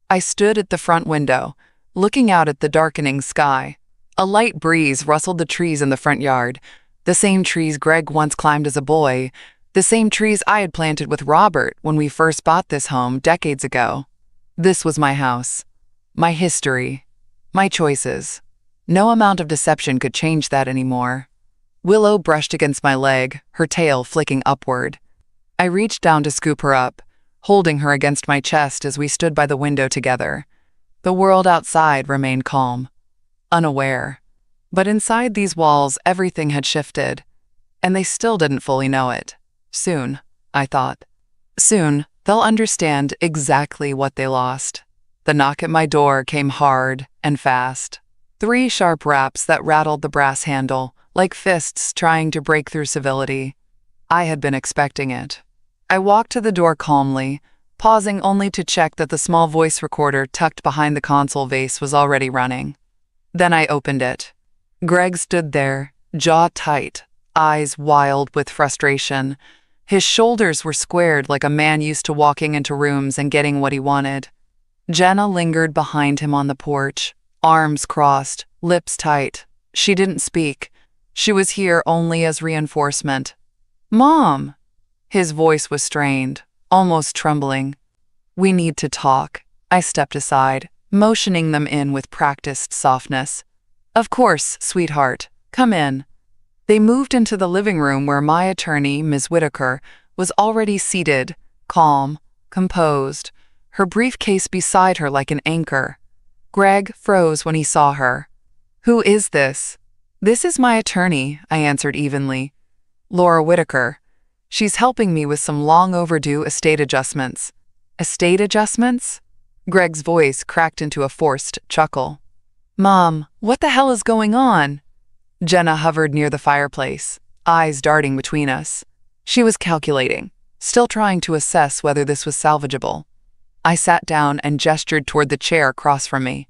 I stood at the front window, looking out at the darkening sky. A light breeze rustled the trees in the front yard, the same trees Greg once climbed as a boy, the same trees I had planted with Robert when we first bought this home decades ago. This was my house, my history, my choices. No amount of deception could change that anymore. Willow brushed against my leg, her tail flicking upward. I reached down to scoop her up, holding her against my chest as we stood by the window together. The world outside remained calm, unaware. But inside these walls, everything had shifted. And they still didn't fully know it. Soon, I thought. Soon, they'll understand exactly what they lost. The knock at my door came hard and fast. 3 sharp raps that rattled the brass handle, like fists trying to break through civility. I had been expecting it. I walked to the door calmly, pausing only to check that the small voice recorder tucked behind the console vase was already running. Then I opened it. Greg stood there, jaw tight, eyes wild with frustration. His shoulders were squared like a man used to walking into rooms and getting what he wanted. Jenna lingered behind him on the porch, arms crossed, lips tight. She didn't speak. She was here only as reinforcement. "Mom!" His voice was strained, almost trembling. "We need to talk." I stepped aside, motioning them in with practiced softness. "Of course, sweetheart. Come in." They moved into the living room where my attorney, Ms. Whitaker, was already seated, calm, composed, her briefcase beside her like an anchor. Greg froze when he saw her. "Who is this?" "This is my attorney," I answered evenly. "Laura Whitaker. She's helping me with some long overdue estate adjustments." "Estate adjustments?" Greg's voice cracked into a forced chuckle. "Mom, what the hell is going on?" Jenna hovered near the fireplace, eyes darting between us. She was calculating, still trying to assess whether this was salvageable. I sat down and gestured toward the chair across from me.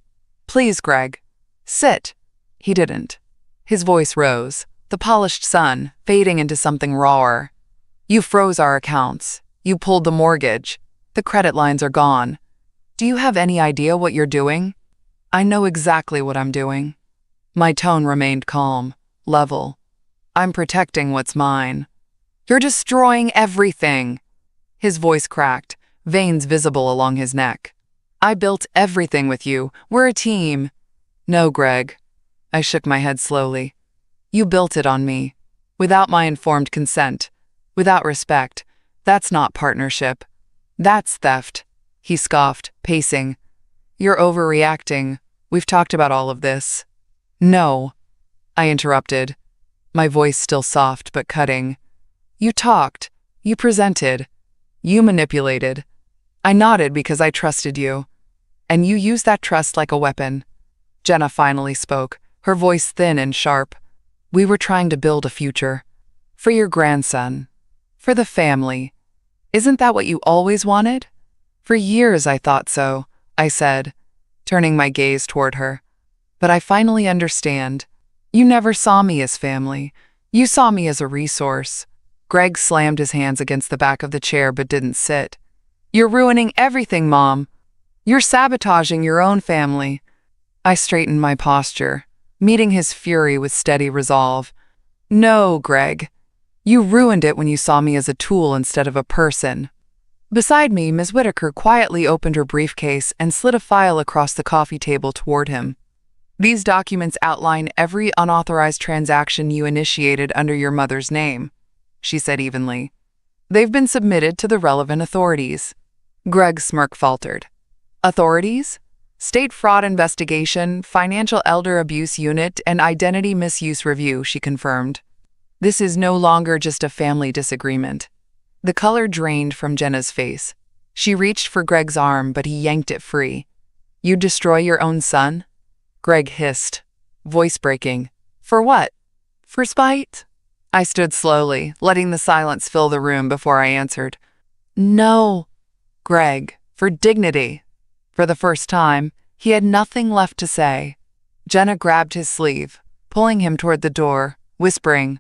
"Please, Greg. Sit." He didn't. His voice rose, the polished sun fading into something rawer. "You froze our accounts. You pulled the mortgage. The credit lines are gone. Do you have any idea what you're doing?" "I know exactly what I'm doing." My tone remained calm, level. "I'm protecting what's mine." "You're destroying everything." His voice cracked, veins visible along his neck. "I built everything with you. We're a team." "No, Greg." I shook my head slowly. "You built it on me. Without my informed consent. Without respect. That's not partnership. That's theft." He scoffed, pacing. "You're overreacting. We've talked about all of this." "No," I interrupted, my voice still soft but cutting. "You talked. You presented. You manipulated. I nodded because I trusted you. And you used that trust like a weapon." Jenna finally spoke, her voice thin and sharp. "We were trying to build a future. For your grandson. For the family. Isn't that what you always wanted?" "For years I thought so," I said, turning my gaze toward her. "But I finally understand. You never saw me as family. You saw me as a resource." Greg slammed his hands against the back of the chair but didn't sit. "You're ruining everything, Mom. You're sabotaging your own family." I straightened my posture, meeting his fury with steady resolve. "No, Greg. You ruined it when you saw me as a tool instead of a person." Beside me, Ms. Whitaker quietly opened her briefcase and slid a file across the coffee table toward him. "These documents outline every unauthorized transaction you initiated under your mother's name," she said evenly. "They've been submitted to the relevant authorities." Greg's smirk faltered. "Authorities?" "State Fraud Investigation, Financial Elder Abuse Unit, and Identity Misuse Review," she confirmed. "This is no longer just a family disagreement." The color drained from Jenna's face. She reached for Greg's arm, but he yanked it free. "You'd destroy your own son?" Greg hissed, voice breaking. "For what? For spite?" I stood slowly, letting the silence fill the room before I answered. "No, Greg, for dignity." For the first time, he had nothing left to say. Jenna grabbed his sleeve, pulling him toward the door, whispering,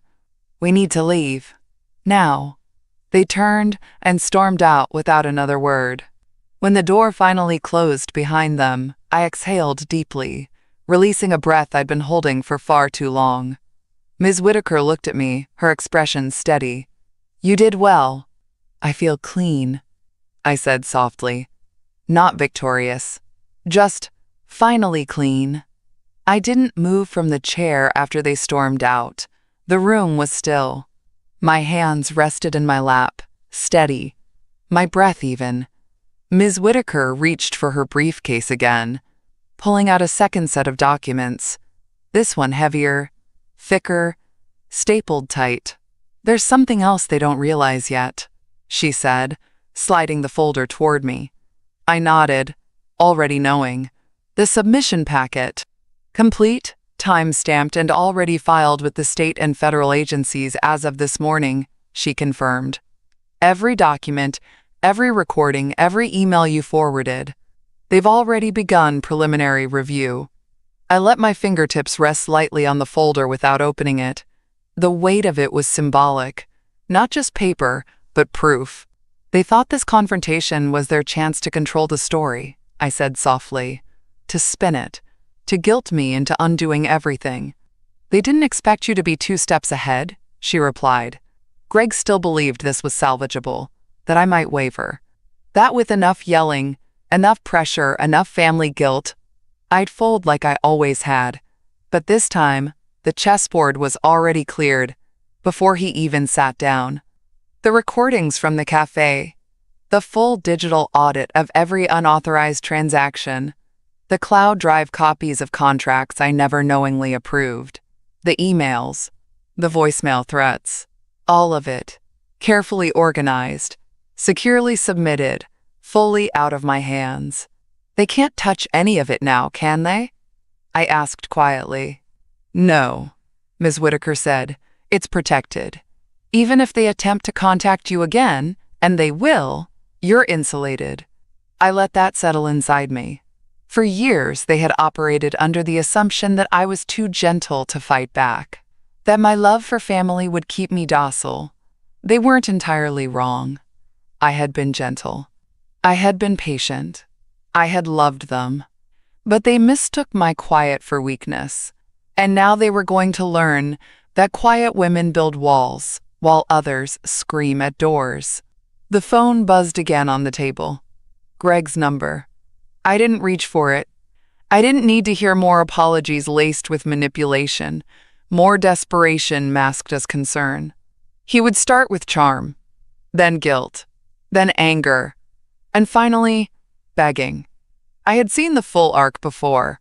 "We need to leave. Now." They turned and stormed out without another word. When the door finally closed behind them, I exhaled deeply, releasing a breath I'd been holding for far too long. Ms. Whitaker looked at me, her expression steady. "You did well." "I feel clean," I said softly. "Not victorious. Just finally clean." I didn't move from the chair after they stormed out. The room was still. My hands rested in my lap, steady. My breath even. Ms. Whitaker reached for her briefcase again, pulling out a second set of documents. This one heavier, thicker, stapled tight. "There's something else they don't realize yet," she said, sliding the folder toward me. I nodded, already knowing. The submission packet. Complete, time-stamped, and already filed with the state and federal agencies as of this morning, she confirmed. Every document, every recording, every email you forwarded. They've already begun preliminary review. I let my fingertips rest lightly on the folder without opening it. The weight of it was symbolic. Not just paper, but proof. They thought this confrontation was their chance to control the story, I said softly. To spin it. To guilt me into undoing everything. They didn't expect you to be 2 steps ahead, she replied. Greg still believed this was salvageable, that I might waver. That with enough yelling, enough pressure, enough family guilt, I'd fold like I always had. But this time, the chessboard was already cleared, before he even sat down. The recordings from the cafe, the full digital audit of every unauthorized transaction, the cloud drive copies of contracts I never knowingly approved, the emails, the voicemail threats, all of it, carefully organized, securely submitted, fully out of my hands. They can't touch any of it now, can they? I asked quietly. No, Ms. Whitaker said. It's protected. Even if they attempt to contact you again, and they will, you're insulated. I let that settle inside me. For years, they had operated under the assumption that I was too gentle to fight back, that my love for family would keep me docile. They weren't entirely wrong. I had been gentle. I had been patient. I had loved them. But they mistook my quiet for weakness. And now they were going to learn that quiet women build walls, while others scream at doors. The phone buzzed again on the table. Greg's number. I didn't reach for it. I didn't need to hear more apologies laced with manipulation, more desperation masked as concern. He would start with charm, then guilt, then anger, and finally, begging. I had seen the full arc before,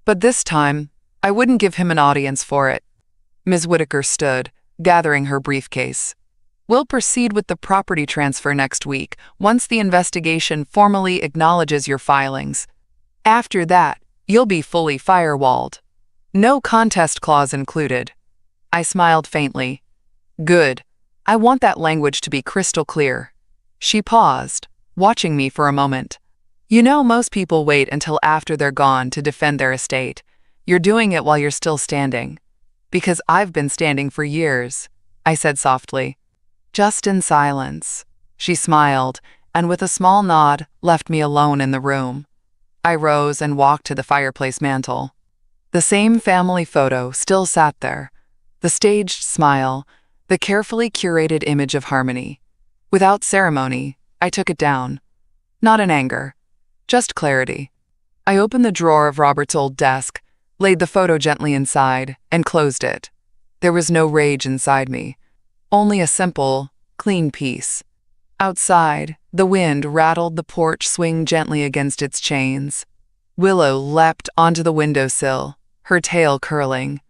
but this time, I wouldn't give him an audience for it. Ms. Whitaker stood, gathering her briefcase. We'll proceed with the property transfer next week, once the investigation formally acknowledges your filings. After that, you'll be fully firewalled. No contest clause included. I smiled faintly. Good. I want that language to be crystal clear. She paused, watching me for a moment. You know, most people wait until after they're gone to defend their estate. You're doing it while you're still standing. Because I've been standing for years, I said softly. Just in silence. She smiled, and with a small nod, left me alone in the room. I rose and walked to the fireplace mantel. The same family photo still sat there. The staged smile, the carefully curated image of harmony. Without ceremony, I took it down. Not in anger, just clarity. I opened the drawer of Robert's old desk, laid the photo gently inside, and closed it. There was no rage inside me. Only a simple, clean peace. Outside, the wind rattled the porch swing gently against its chains. Willow leapt onto the windowsill, her tail curling.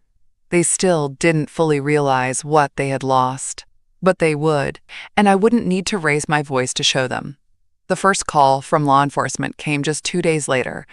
They still didn't fully realize what they had lost. But they would, and I wouldn't need to raise my voice to show them. The first call from law enforcement came just 2 days later.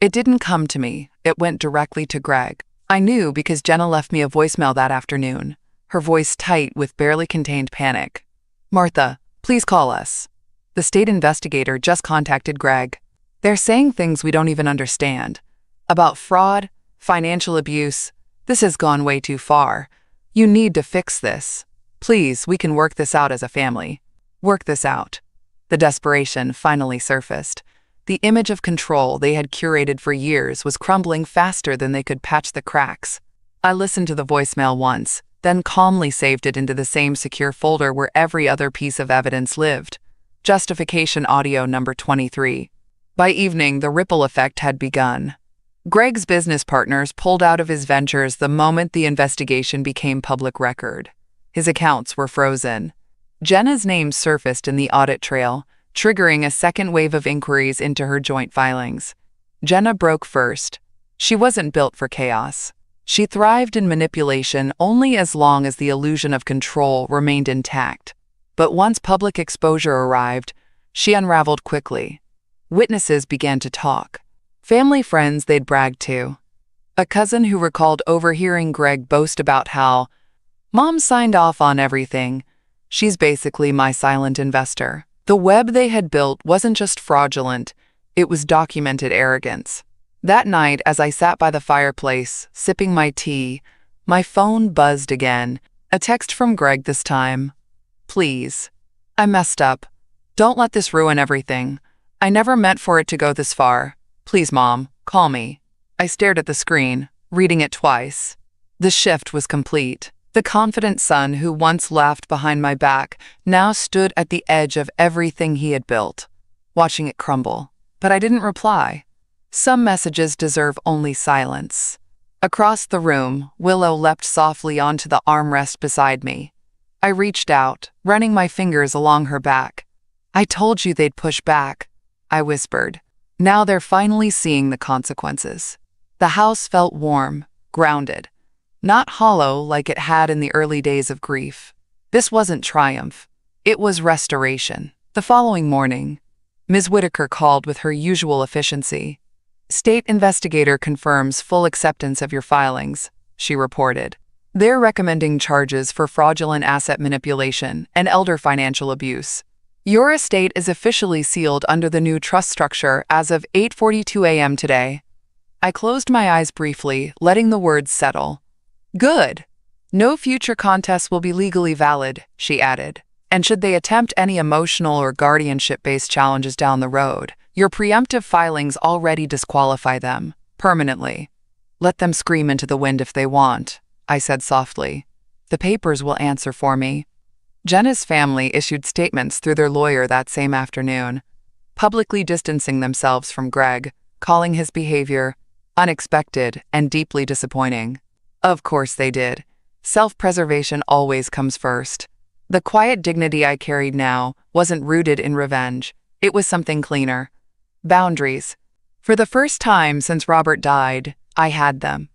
It didn't come to me, it went directly to Greg. I knew because Jenna left me a voicemail that afternoon, her voice tight with barely contained panic. Martha, please call us. The state investigator just contacted Greg. They're saying things we don't even understand. About fraud, financial abuse. This has gone way too far. You need to fix this. Please, we can work this out as a family. Work this out. The desperation finally surfaced. The image of control they had curated for years was crumbling faster than they could patch the cracks. I listened to the voicemail once, then calmly saved it into the same secure folder where every other piece of evidence lived. Justification audio number 23. By evening, the ripple effect had begun. Greg's business partners pulled out of his ventures the moment the investigation became public record. His accounts were frozen. Jenna's name surfaced in the audit trail, triggering a second wave of inquiries into her joint filings. Jenna broke first. She wasn't built for chaos. She thrived in manipulation only as long as the illusion of control remained intact. But once public exposure arrived, she unraveled quickly. Witnesses began to talk. Family friends they'd bragged to. A cousin who recalled overhearing Greg boast about how, "Mom signed off on everything. She's basically my silent investor." The web they had built wasn't just fraudulent, it was documented arrogance. That night, as I sat by the fireplace, sipping my tea, my phone buzzed again. A text from Greg this time. "Please. I messed up. Don't let this ruin everything. I never meant for it to go this far. Please, Mom, call me." I stared at the screen, reading it twice. The shift was complete. The confident son who once laughed behind my back now stood at the edge of everything he had built, watching it crumble. But I didn't reply. Some messages deserve only silence. Across the room, Willow leapt softly onto the armrest beside me. I reached out, running my fingers along her back. "I told you they'd push back," I whispered. "Now they're finally seeing the consequences." The house felt warm, grounded, not hollow like it had in the early days of grief. This wasn't triumph. It was restoration. The following morning, Ms. Whitaker called with her usual efficiency. "State investigator confirms full acceptance of your filings," she reported. "They're recommending charges for fraudulent asset manipulation and elder financial abuse. Your estate is officially sealed under the new trust structure as of 8:42 a.m. today." I closed my eyes briefly, letting the words settle. "Good. No future contests will be legally valid," she added. "And should they attempt any emotional or guardianship-based challenges down the road, your preemptive filings already disqualify them, permanently. Let them scream into the wind if they want," I said softly. "The papers will answer for me." Jenna's family issued statements through their lawyer that same afternoon, publicly distancing themselves from Greg, calling his behavior unexpected and deeply disappointing. Of course they did. Self-preservation always comes first. The quiet dignity I carried now wasn't rooted in revenge. It was something cleaner. Boundaries. For the first time since Robert died, I had them.